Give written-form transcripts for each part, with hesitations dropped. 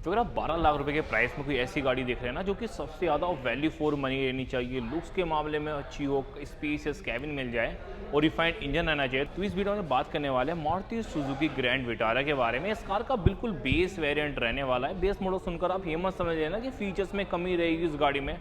तो अगर आप 12 लाख रुपए के प्राइस में कोई ऐसी गाड़ी देख रहे हैं ना जो कि सबसे ज़्यादा वैल्यू फॉर मनी रहनी चाहिए, लुक्स के मामले में अच्छी हो, स्पेसियस कैबिन मिल जाए और रिफाइंड इंजन आना चाहिए, तो इस वीडियो में बात करने वाले हैं मारुति सुजुकी ग्रैंड विटारा के बारे में। इस कार का बिल्कुल बेस वेरिएंट रहने वाला है। बेस मॉडल सुनकर आप ये मत समझ लेना कि फीचर्स में कमी रहेगी इस गाड़ी में।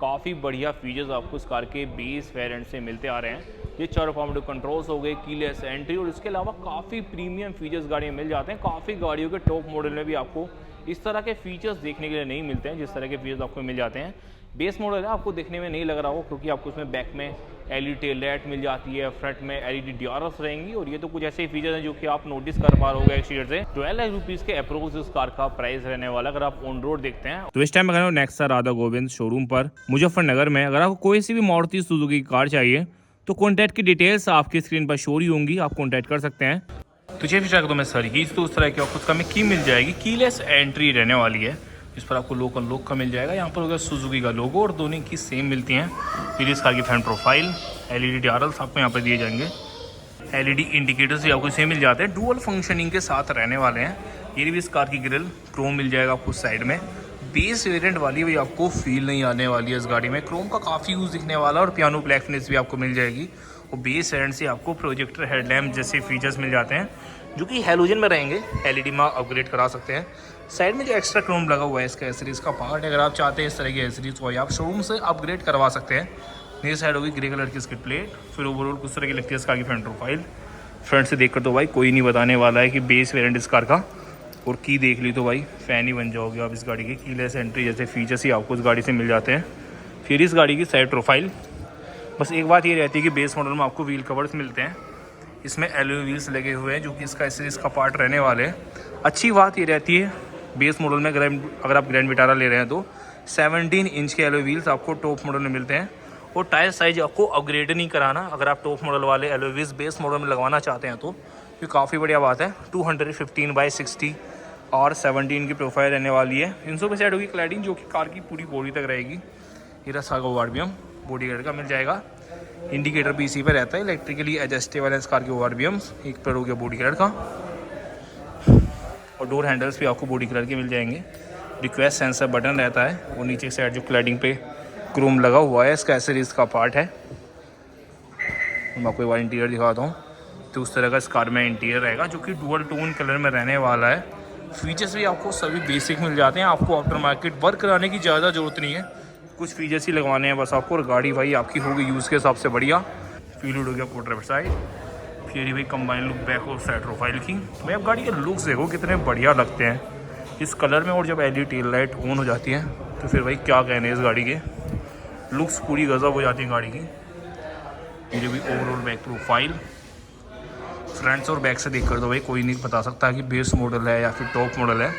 काफ़ी बढ़िया फीचर्स आपको इस कार के बेस वेरिएंट से मिलते आ रहे हैं। ये 4 ऑटोमेटिक कंट्रोल्स हो गए, कीलेस एंट्री और इसके अलावा काफ़ी प्रीमियम फीचर्स गाड़ी में मिल जाते हैं। काफ़ी गाड़ियों के टॉप मॉडल में भी आपको इस तरह के फीचर्स देखने के लिए नहीं मिलते हैं जिस तरह के फीचर्स आपको मिल जाते हैं। बेस मॉडल है, आपको देखने में नहीं लग रहा हो क्योंकि आपको उसमें बैक में एलईडी टेल लाइट मिल जाती है, फ्रंट में एलईडी डीआरएस रहेंगी और ये तो कुछ ऐसे फीचर्स हैं जो कि आप नोटिस कर पा रहे हो एक्सटीरियर से। 12 लाख रुपीज़ के अप्रोक्स इस कार का प्राइस रहने वाला अगर आप ऑन रोड देखते हैं। तो इस टाइम अगर नेक्सा राधा गोविंद शोरूम पर मुजफ्फरनगर में अगर आपको कोई सी भी मारुति सुजुकी की कार चाहिए तो कॉन्टैक्ट की डिटेल्स आपकी स्क्रीन पर शो ही होंगी, आप कॉन्टैक्ट कर सकते हैं। तो चलिए फिर तो मैं सर्विस तो उस तरह की आपको उसका में की मिल जाएगी, कीलेस एंट्री रहने वाली है। इस पर आपको लोकल लुक का मिल जाएगा। यहाँ पर होगा सुजुकी का लोगो और दोनों की सेम मिलती हैं। फिर इस कार की फ्रंट प्रोफाइल, एलईडी डीआरएल्स आपको यहाँ पर दिए जाएंगे। एलईडी इंडिकेटर्स भी आपको सेम मिल जाते हैं, डुअल फंक्शनिंग के साथ रहने वाले हैं। ये भी इस कार की ग्रिल क्रोम मिल जाएगा आपको साइड में। बेस वेरिएंट वाली भी आपको फील नहीं आने वाली है इस गाड़ी में। क्रोम का काफ़ी यूज़ दिखने वाला और पियानो ब्लैक फिनिश भी आपको मिल जाएगी। और बेस वेरिएंट से आपको प्रोजेक्टर हेडलैम्प जैसे फीचर्स मिल जाते हैं जो कि हैलोजन में रहेंगे। एलईडी में अपग्रेड करा सकते हैं। साइड में जो एक्स्ट्रा क्रोम लगा हुआ है इसका एसरीज का पार्ट, अगर आप चाहते हैं इस तरह की एसरीज को आप शोरूम से अपग्रेड करवा सकते हैं। नीचे साइड होगी ग्रे कलर की स्किड प्लेट। फिर ओवरऑल कुछ तरह की लगती है इस कार की फ्रंट प्रोफाइल। फ्रंट से देखकर तो भाई कोई नहीं बताने वाला है कि बेस वेरिएंट इस कार का। और की देख ली तो भाई फैन ही बन जाओगे आप इस गाड़ी की। कीलेस एंट्री जैसे फीचर्स ही आपको इस गाड़ी से मिल जाते हैं। फिर इस गाड़ी की साइड प्रोफाइल, बस एक बात ये रहती है कि बेस मॉडल में आपको व्हील कवर्स मिलते हैं। इसमें एलॉय व्हील्स लगे हुए हैं जो कि इसका एसरीज का पार्ट रहने वाले हैं। अच्छी बात ये रहती है बेस मॉडल में अगर आप ग्रैंड विटारा ले रहे हैं तो 17 इंच के एलॉय व्हील्स आपको टॉप मॉडल में मिलते हैं। और टायर साइज आपको अपग्रेड नहीं कराना अगर आप टॉप मॉडल वाले एलॉय व्हील्स बेस मॉडल में लगवाना चाहते हैं तो ये काफ़ी बढ़िया बात है। 215/60 और 17 की प्रोफाइल रहने वाली है। इनसो पे साइड होगी क्लैडिंग जो कि कार की पूरी बॉडी तक रहेगी। ये रहा सागा ओआरबीएम बॉडी गार्ड का मिल जाएगा। इंडिकेटर भी इसी पर रहता है, इलेक्ट्रिकली एडजस्टेबल है इस कार के ओआरबीएम्स। एक पर हो गया बॉडी कलर का और डोर हैंडल्स भी आपको बॉडी कलर के मिल जाएंगे। रिक्वेस्ट सेंसर बटन रहता है और नीचे साइड जो क्लैडिंग पे क्रोम लगा हुआ है इसका एसेसरीज का पार्ट है। मैं आपको एक बार इंटीरियर दिखाता हूँ तो उस तरह का इस कार में इंटीरियर रहेगा जो कि डुअल टोन कलर में रहने वाला है। फीचर्स भी आपको सभी बेसिक मिल जाते हैं। आपको आफ्टर मार्केट वर्क कराने की ज़्यादा ज़रूरत नहीं है, कुछ फीचर्स ही लगवाने हैं बस आपको। और गाड़ी भाई आपकी होगी यूज़ के हिसाब से बढ़िया। फील्ड हो गया पोर्ट्रेट साइड। फिर ही भाई कंबाइन लुक बैक और साइड प्रोफाइल की। भाई आप गाड़ी के लुक्स देखो कितने बढ़िया लगते हैं इस कलर में। और जब एलईडी टेल लाइट ऑन हो जाती है तो फिर भाई क्या कहने इस गाड़ी के लुक्स पूरी गजब हो जाती है गाड़ी की। ये भी ओवरऑल बैक प्रोफाइल, फ्रंट्स और बैक से देख कर तो भाई कोई नहीं बता सकता कि बेस मॉडल है या फिर टॉप मॉडल है।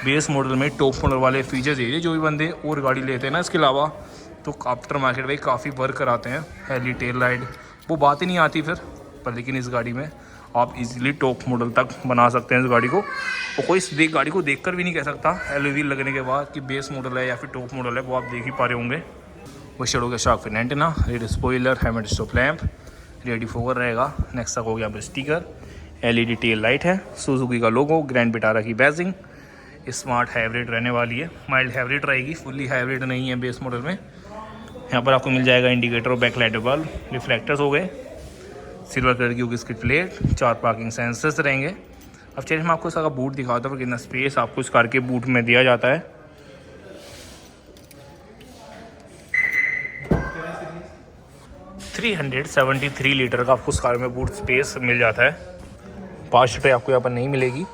बेस मॉडल में टॉप मॉडल वाले फीचर्स ये जो भी बंदे और गाड़ी लेते हैं ना इसके अलावा तो आफ्टर मार्केट भाई काफ़ी वर्क कराते हैं। एलईडी टेल लाइट वो बात ही नहीं आती फिर पर, लेकिन इस गाड़ी में आप इजीली टॉप मॉडल तक बना सकते हैं इस गाड़ी को। और कोई इस गाड़ी को देखकर भी नहीं कह सकता एलईडी व्हील लगने के बाद कि बेस मॉडल है या फिर टॉप मॉडल है, वो आप देख ही पा रहे होंगे। वो शेड हो गया shark fin antenna, red spoiler, headlight stop lamp, रेडी फोकर रहेगा। नेक्स्ट तक हो गया स्टिकर, एलईडी टेल लाइट है, सुजुकी का लोगो, ग्रैंड विटारा की बैजिंग। स्मार्ट हाइब्रिड रहने वाली है, माइल्ड हाइब्रिड रहेगी, फुल्ली हाइब्रिड नहीं है बेस मॉडल में। यहाँ पर आपको मिल जाएगा इंडिकेटर और बैकलाइट बल्ब, रिफ्लेक्टर्स हो गए, सिल्वर कलर की होगी इसकी प्लेट, 4 पार्किंग सेंसर्स रहेंगे। अब चलिए मैं आपको इसका बूट दिखाता हूँ कितना स्पेस आपको इस कार के बूट में दिया जाता है। $373 लीटर का आपको इस कार में बूट स्पेस मिल जाता है। 5 लीटर आपको यहाँ पर नहीं मिलेगी,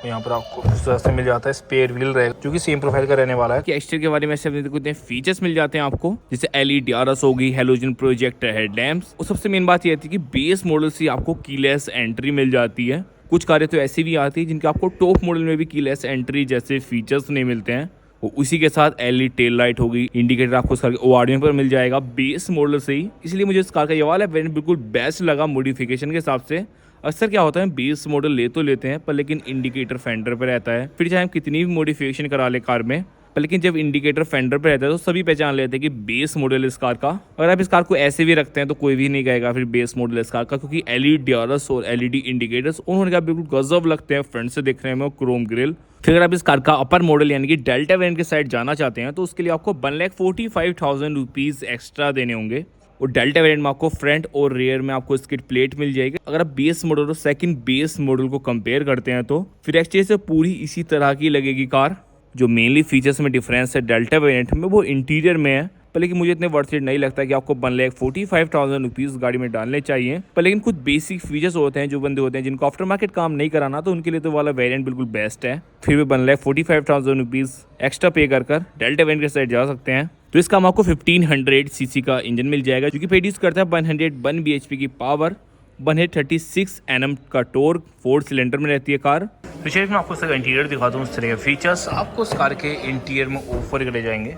यहाँ पर आपको इस तरह से मिल जाता है। स्पेयर व्हील रहेगा जो कि सेम प्रोफाइल का रहने वाला है। कि एक्सटीरियर के बारे में से कितने फीचर्स मिल जाते हैं आपको, जैसे एलईडी डीआरएस होगी, हैलोजन प्रोजेक्टर हेडलैम्प्स। और सबसे मेन बात ये आती है कि बेस मॉडल से आपको कीलेस एंट्री मिल जाती है। कुछ कारें तो ऐसी भी आती है जिनके आपको टॉप मॉडल में भी कीलेस एंट्री जैसे फीचर्स नहीं मिलते हैं। और उसी के साथ एलईडी टेल लाइट होगी, इंडिकेटर आपको इस कार के ओआरडीएम पर मिल जाएगा बेस मॉडल से ही। इसलिए मुझे इस कार का ये वाला वेरिएंट बिल्कुल बेस्ट लगा मॉडिफिकेशन के हिसाब से। अक्सर क्या होता है बेस मॉडल ले तो लेते हैं पर लेकिन इंडिकेटर फेंडर पे रहता है, फिर चाहे हम कितनी भी मॉडिफिकेशन करा ले कार में पर लेकिन जब इंडिकेटर फेंडर पे रहता है तो सभी पहचान लेते हैं कि बेस मॉडल इस कार का। अगर आप इस कार को ऐसे भी रखते हैं तो कोई भी नहीं कहेगा फिर बेस मॉडल इस कार का, क्योंकि एलईडी डीआरएस और एलईडी इंडिकेटर्स उन्होंने कहा बिल्कुल गजब लगते हैं फ्रंट से देखने में। क्रोम ग्रिल फिर अगर आप इस कार का अपर मॉडल यानी कि डेल्टा वेरिएंट के साइड जाना चाहते हैं तो उसके लिए आपको 1,45,000 रुपीज़ एक्स्ट्रा देने होंगे। और डेल्टा वेरिएंट में आपको फ्रंट और रियर में आपको स्किड प्लेट मिल जाएगी। अगर आप बेस मॉडल और सेकंड बेस मॉडल को कंपेयर करते हैं तो फिर एक्चुअली से पूरी इसी तरह की लगेगी कार। जो मेनली फीचर्स में डिफरेंस है डेल्टा वेरिएंट में वो इंटीरियर में है, पर लेकिन मुझे इतने वर्थ इट नहीं लगता कि आपको 1,45,000 रुपीज़ गाड़ी में डालने चाहिए। पर लेकिन कुछ बेसिक फीचर्स होते हैं जो बंदे होते हैं जिनको आफ्टर मार्केट काम नहीं कराना, तो उनके लिए तो वाला वेरिएंट बिल्कुल बेस्ट है। फिर भी 1,45,000 रुपीज़ एक्स्ट्रा पे कर डેल्टा वेरिएंट के साइड जा सकते हैं। तो इसका हम आपको 1500 सीसी का इंजन मिल जाएगा जो कि प्रोड्यूस करता है 101 bhp की पावर, 136 Nm का टॉर्क, 4 सिलेंडर में रहती है कार। तो चलिए मैं आपको इसका इंटीरियर दिखाता हूँ। इस तरह के फीचर्स आपको इस कार के इंटीरियर में ऑफर करे जाएंगे।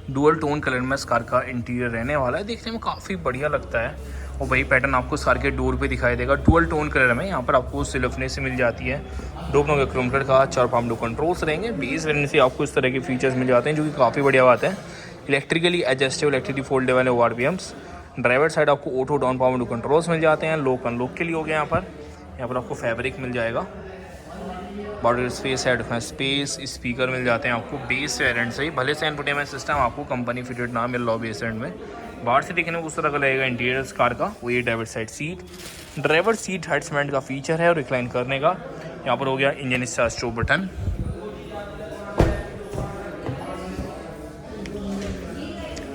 डुअल टोन कलर में इस कार का इंटीरियर रहने वाला है, देखने में काफ़ी बढ़िया लगता है। और वही पैटर्न आपको इस कार के डोर पे दिखाई देगा डुअल टोन कलर में। यहाँ पर आपको सिल्वरनेस से मिल जाती है। डोपनों के क्रोम कलर का 4 पाम कंट्रोल्स रहेंगे। बेस वेरिएंट से आपको इस तरह के फीचर्स मिल जाते हैं जो कि काफ़ी बढ़िया बात है। इलेक्ट्रिकली एडजस्टेबल इलेक्ट्रिकली फोल्डेबल वाले आरपीएम्स। ड्राइवर साइड आपको ऑटो डाउन पावर कंट्रोल्स मिल जाते हैं। लॉक अनलॉक के लिए हो गया। यहाँ पर आपको फैब्रिक मिल जाएगा। Border space head space speaker मिल जाते हैं आपको बेस वेरिएंट से ही। भले से इंफोटेनमेंट सिस्टम आपको कंपनी फिटेड ना मिल रहा हो बेस वेरिएंट में। बाहर से देखने में उस तरह का लगेगा इंटीरियर कार का। वो ये ड्राइवर सीट हेडसमेंट का फीचर है और रिक्लाइन करने का। यहाँ पर हो गया इंजन स्टार्ट स्टॉप बटन।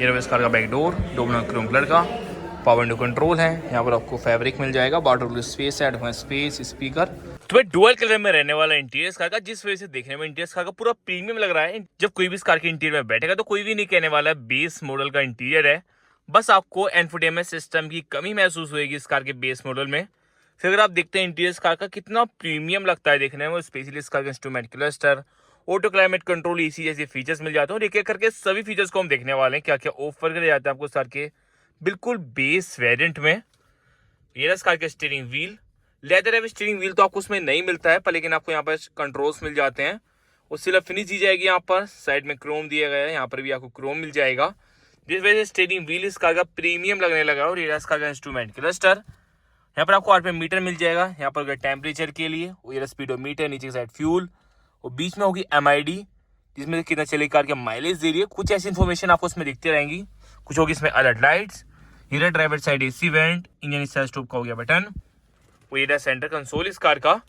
ये रहा इस कार का बैक डोर क्रोम कलर का। पावर विंडो कंट्रोल है। यहाँ पर आपको फैब्रिक मिल जाएगा। बॉर्डर स्पेस है स्पेस स्पीकर। तो डुअल कलर में रहने वाला इंटीरियर कार का, जिस वजह से देखने में इंटीरियर कार का पूरा प्रीमियम लग रहा है। जब कोई भी इस कार के इंटीरियर में बैठेगा तो कोई भी नहीं कहने वाला है बेस मॉडल का इंटीरियर है। बस आपको इंफोटेनमेंट सिस्टम की कमी महसूस होगी इस कार के बेस मॉडल में। फिर अगर आप देखते हैं इंटीरियर कार का कितना प्रीमियम लगता है देखने में, स्पेशली इस कार का instrument cluster, auto climate control, AC जैसे फीचर्स मिल जाते हैं। और एक एक करके सभी फीचर्स को हम देखने वाले हैं क्या क्या ऑफर करे जाते हैं आपको इस कार के बिल्कुल बेस वेरिएंट में। ये इस कार के स्टीयरिंग व्हील, लेदर है स्टीयरिंग व्हील तो आपको उसमें नहीं मिलता है, पर लेकिन आपको यहाँ पर कंट्रोल्स मिल जाते हैं। और सिर्फ फिनिश दी जाएगी। यहाँ पर साइड में क्रोम दिया गया है, यहाँ पर भी आपको क्रोम मिल जाएगा, जिस वजह से स्टीयरिंग व्हील इस कार का प्रीमियम लगने लगा। और ये इस कार का इंस्ट्रूमेंट क्लस्टर, यहाँ पर आपको आरपीएम मीटर मिल जाएगा। यहाँ पर टेम्परेचर के लिए और ये स्पीडोमीटर, नीचे की साइड फ्यूल, और बीच में होगी एमआईडी जिसमें कितना चलेगी कार के माइलेज दे रही है। कुछ ऐसी इन्फॉर्मेशन आपको इसमें दिखती रहेंगी। कुछ होगी इसमें अलर्ट लाइट्स, ये driver side AC vent, engine start stop का हो गया बटन। वो ये सेंटर कंसोल इस कार का।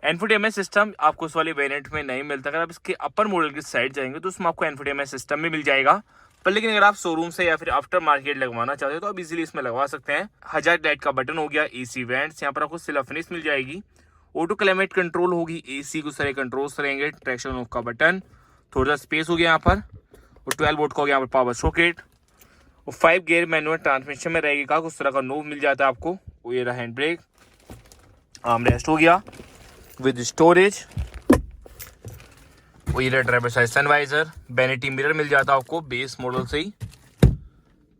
इंफोटेनमेंट सिस्टम आपको उस वाले वेरिएंट में नहीं मिलता। अगर आप इसके अपर मॉडल की साइड जाएंगे तो उसमें आपको इंफोटेनमेंट सिस्टम भी मिल जाएगा। पर लेकिन अगर आप शोरूम से या फिर आफ्टर मार्केट लगवाना चाहते हो तो आप इजीली इसमें लगवा सकते हैं। हजार लाइट का बटन हो गया, एसी वेंट्स, यहाँ पर आपको सिल्वर फिनिश मिल जाएगी। ऑटो क्लाइमेट कंट्रोल होगी, एसी को सारे कंट्रोल्स रहेंगे। ट्रैक्शन ऑफ का बटन, थोड़ा सा स्पेस हो गया यहाँ पर। और 12 वोल्ट का हो गया यहाँ पर पावर सॉकेट। और 5 गियर मैनुअल ट्रांसमिशन में रहेगी कार, उस तरह का नोब मिल जाता है आपको। वो ये रहा हैंड ब्रेक, आर्म रेस्ट हो गया विद स्टोरेज। वो ये driver side sun visor, vanity mirror मिल जाता है आपको बेस मॉडल से ही।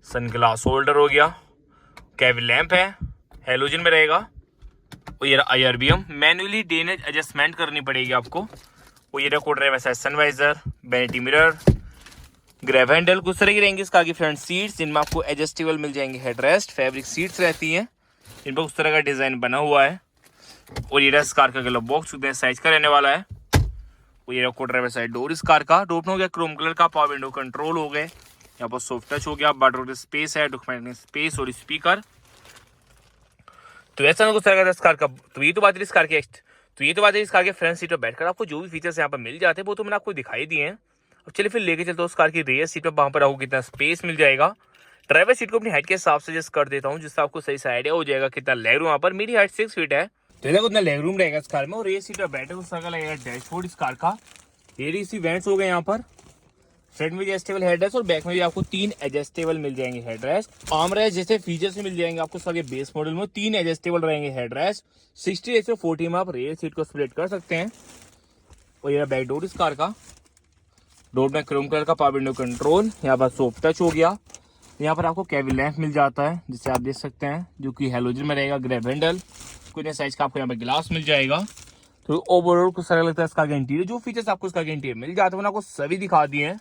सन ग्लास होल्डर हो गया, कैबिन लैंप है, हेलोजन में रहेगा। वो ये IRBM, मैनुअली डेनेज एडजस्टमेंट करनी पड़ेगी आपको। वो ये को driver side sun visor, vanity mirror, grab handle. कुछ तरह की रहेंगी इस कार की फ्रंट सीट्स, जिनमें आपको एडजस्टेबल मिल जाएंगे हेडरेस्ट। फैब्रिक सीट्स रहती हैं, इन पर उस तरह का डिजाइन बना हुआ है। और ये इस कार का ग्लव बॉक्स साइज का रहने वाला है। वो ये को ड्राइवर साइड डोर इस कार का। डोर हो गया क्रोम कलर का, पावर विंडो कंट्रोल हो गए। यहाँ पर सॉफ्ट टच हो गया, बॉर्डर स्पेस है, डॉक्यूमेंट स्पेस और स्पीकर। तो ऐसा कुछ तरह का इस कार का। तो ये तो बात है इस कार के फ्रंट सीट पर बैठकर आपको जो भी फीचर्स यहाँ पर मिल जाते हैं वो तो मैंने आपको दिखाई दिए हैं। अब चलिए फिर लेके चलते हैं उस कार की रियर सीट पर, वहाँ पर आपको कितना स्पेस मिल जाएगा। ड्राइवर सीट को अपनी हाइट के हिसाब से एडजस्ट कर देता हूँ, जिससे आपको सही से आइडिया हो जाएगा कितना लेग रूम। यहाँ पर मेरी हाइट 6 फीट है, तो देखो उतना लेग रूम रहेगा इस कार में। और रियर सीट पर बैठे उस तरह का लगेगा डैशबोर्ड इस कार का। ये इसी वेंट्स हो गए यहाँ पर। फ्रंट में एडजस्टेबल हेडरेस्ट और बैक में भी आपको 3 एडजस्टेबल मिल जाएंगे हेडरेस्ट। आर्म रेस्ट जैसे फीचर्स मिल जाएंगे आपको सारे बेस मॉडल में। 3 एडजस्टेबल रहेंगे हेडरेस्ट। 60 से 40 में आप रेयर सीट को स्प्लिट कर सकते हैं। और ये बैक डोर इस कार का। डोर में क्रोम कलर का पावर विंडो कंट्रोल, यहाँ पर सॉफ्ट टच हो गया। यहाँ पर आपको कैबिन लैंप मिल जाता है, जिससे आप देख सकते हैं, जो कि हेलोजन में रहेगा। ग्रैब हैंडल, कुछ साइज का आपको यहाँ पर ग्लास मिल जाएगा। तो ओवरऑल कुछ सारा लगता है इस कार का इंटीरियर। जो फीचर्स आपको इस कार के इंटीरियर मिल जाते हैं आपको सभी दिखा दिए हैं।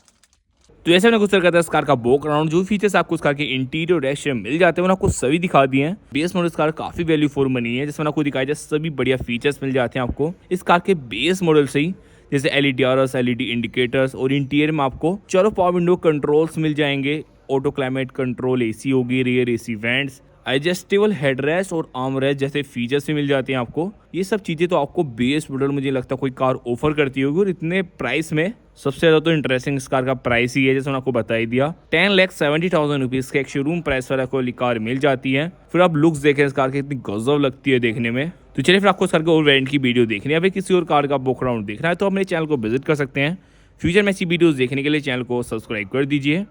तो जैसे मैंने कुछ करता है इस कार का बैकग्राउंड, जो फीचर्स आपको इस कार के इंटीरियर और एक्सटीरियर मिल जाते हैं, आपको सभी दिखा दिए हैं। बेस मॉडल इस कार काफी वैल्यू फॉर मनी है, जिसमें आपको दिखाई जाए सभी बढ़िया फीचर्स मिल जाते हैं आपको इस कार के बेस मॉडल से ही, जैसे एलईडी आरएस, एलईडी इंडिकेटर्स, और इंटीरियर में आपको चारों पावर विंडो कंट्रोल्स मिल जाएंगे, ऑटो क्लाइमेट कंट्रोल, एसी होगी, rear AC vents, adjustable headrest और आर्मरेस्ट जैसे फीचर्स भी मिल जाते हैं आपको। ये सब चीज़ें तो आपको बेस मॉडल मुझे लगता है कोई कार ऑफर करती होगी, और इतने प्राइस में सबसे ज़्यादा तो इंटरेस्टिंग इस कार का प्राइस ही है, जैसे मैंने आपको बता ही दिया। 10,70,000 रुपीज़ का एक शोरूम प्राइस पर आपको कार मिल जाती है। फिर आप लुक्स देखें इस कार की, इतनी गजब लगती है देखने में। तो चलिए फिर आपको इस कार के और वेरिएंट की वीडियो देखनी है, या फिर किसी और कार का बैकग्राउंड देखना है, तो अपने चैनल को विजिट कर सकते हैं। फ्यूचर में ऐसी वीडियोज़ देखने के लिए चैनल को सब्सक्राइब कर दीजिए।